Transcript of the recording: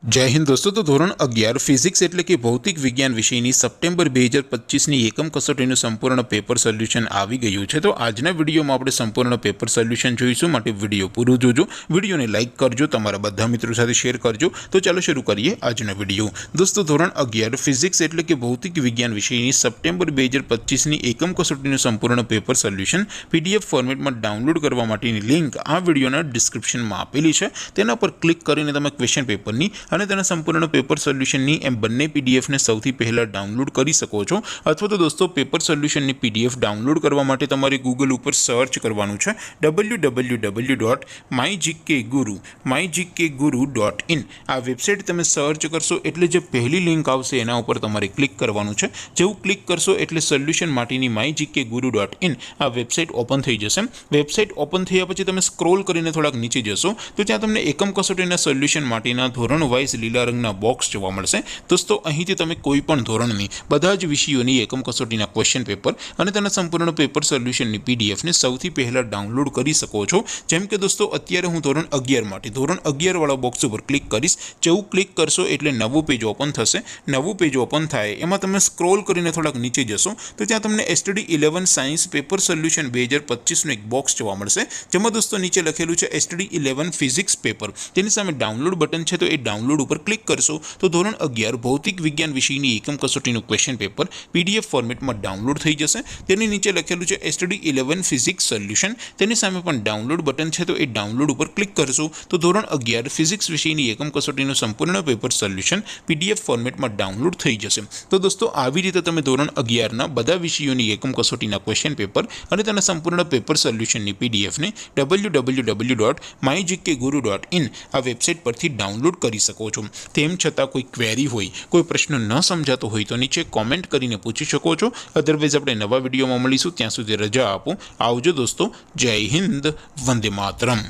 जय हिंद दोस्तों। तो धोरण 11 फिजिक्स एटले कि भौतिक विज्ञान विषयनी सप्टेम्बर 2025 एकम कसोटीનું સંપૂર્ણ પેપર સોલ્યુશન આવી ગયું છે। તો આજના વિડીયોમાં આપણે સંપૂર્ણ પેપર સોલ્યુશન જોઈશું, માટે વિડીયો પૂરું જોજો, વિડીયોને લાઇક કરજો, તમારા બધા મિત્રો સાથે શેર કરજો। તો ચાલો શરૂ કરીએ આજનો વિડીયો। દોસ્તો ધોરણ 11 ફિઝિક્સ એટલે કે ભૌતિક વિજ્ઞાન વિષયની સપ્ટેમ્બર 2025 એકમ કસોટીનું સંપૂર્ણ પેપર સોલ્યુશન પીડીએફ ફોર્મેટમાં ડાઉનલોડ કરવા માટેની લિંક આ વિડીયોના ડિસ્ક્રિપ્શનમાં આપેલી છે। તેના પર ક્લિક કરીને તમે ક્વેશ્ચન પેપરની અને તેના સંપૂર્ણ પેપર સોલ્યુશનની એમ બંને પીડીએફને સૌથી પહેલાં ડાઉનલોડ કરી શકો છો। અથવા તો દોસ્તો પેપર સોલ્યુશનની પીડીએફ ડાઉનલોડ કરવા માટે તમારે ગૂગલ ઉપર સર્ચ કરવાનું છે www.mygkguru.in। આ વેબસાઇટ તમે સર્ચ કરશો એટલે જે પહેલી લિંક આવશે એના ઉપર તમારે ક્લિક કરવાનું છે। જેવું ક્લિક કરશો એટલે સોલ્યુશન માટેની mygkguru.in આ વેબસાઇટ ઓપન થઈ જશે। વેબસાઇટ ઓપન થયા પછી તમે સ્ક્રોલ કરીને થોડાક નીચે જશો તો ત્યાં તમને એકમ કસોટીના સોલ્યુશન માટેના ધોરણ વાઇઝ લીલા રંગના બોક્સ જોવા મળશે। દોસ્તો અહીંથી તમે કોઈ પણ ધોરણની બધા જ વિષયોની એકમ કસોટીના ક્વેશ્ચન પેપર અને તેના સંપૂર્ણ પેપર સોલ્યુશનની પીડીએફને સૌથી પહેલાં ડાઉનલોડ કરી શકો છો। જેમ કે દોસ્તો અત્યારે હું ધોરણ 11 માટે ધોરણ 11 વાળા બોક્સ ઉપર ક્લિક કરીશ। જેવું ક્લિક કરશો એટલે નવું પેજ ઓપન થશે। નવું પેજ ઓપન થાય એમાં તમે સ્ક્રોલ કરીને થોડાક નીચે જશો તો ત્યાં તમને એસટીડી 11 સાયન્સ પેપર સોલ્યુશન 2025નું એક બોક્સ જોવા મળશે, જેમાં દોસ્તો નીચે લખેલું છે એસટીડી 11 ફિઝિક્સ પેપર। તેની સામે ડાઉનલોડ બટન છે, તો એ ડાઉનલોડ ઉપર ક્લિક કરશો તો ધોરણ 11 ભૌતિક વિજ્ઞાન વિષયની એકમ કસોટીનું ક્વેશ્ચન પેપર પીડીએફ ફોર્મેટમાં ડાઉનલોડ થઈ જશે। તેની નીચે લખેલું છે એસટીડી 11 ફિઝિક્સ સોલ્યુશન, તેની સામે પણ ડાઉનલોડ બટન છે, તો એ ડાઉનલોડ ઉપર ક્લિક કરશો તો ધોરણ 11 ફિઝિક્સ વિષયની એકમ કસોટીનું સંપૂર્ણ પેપર સોલ્યુશન પીડીએફ ફોર્મેટમાં ડાઉનલોડ થઈ જશે। તો દોસ્તો આવી રીતે તમે ધોરણ 11ના બધા વિષયોની એકમ કસોટીના ક્વેશ્ચન પેપર અને તેના સંપૂર્ણ પેપર સોલ્યુશનની પીડીએફને www.mygkguru.in આ વેબસાઇટ પરથી ડાઉનલોડ કરી શકો છો। તેમ છતાં કોઈ ક્વેરી હોય, કોઈ પ્રશ્ન ન સમજાતો હોય તો નીચે કોમેન્ટ કરીને પૂછી શકો છો। અધરવાઇઝ આપણે નવા વિડીયોમાં મળીશું, ત્યાં સુધી રજા આપો। આવજો દોસ્તો, જય હિન્દ, વંદે માતરમ।